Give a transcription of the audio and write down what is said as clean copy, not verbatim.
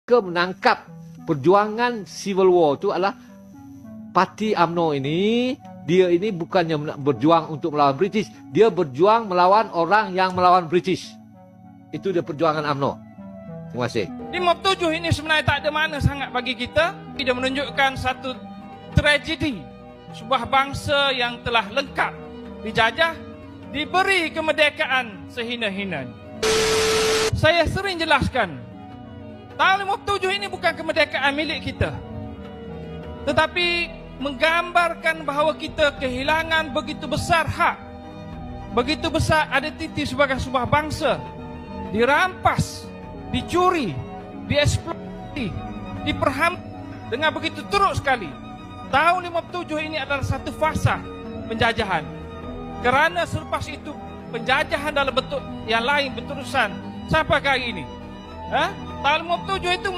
menangkap perjuangan Civil War itu adalah parti UMNO ini, dia ini bukannya berjuang untuk melawan British, dia berjuang melawan orang yang melawan British. Itu dia perjuangan UMNO. Terima kasih. 57 ini sebenarnya tak ada makna sangat bagi kita. Dia menunjukkan satu tragedi sebuah bangsa yang telah lengkap dijajah, diberi kemerdekaan sehina-hinanya. Saya sering jelaskan, tahun 57 ini bukan kemerdekaan milik kita, tetapi menggambarkan bahawa kita kehilangan begitu besar hak, begitu besar identiti sebagai sebuah bangsa, dirampas, dicuri, dieksploitasi, diperham dengan begitu teruk sekali. Tahun 57 ini adalah satu fasa penjajahan. Kerana selepas itu penjajahan dalam bentuk yang lain berterusan sampai hari ini. Tahun 57 itu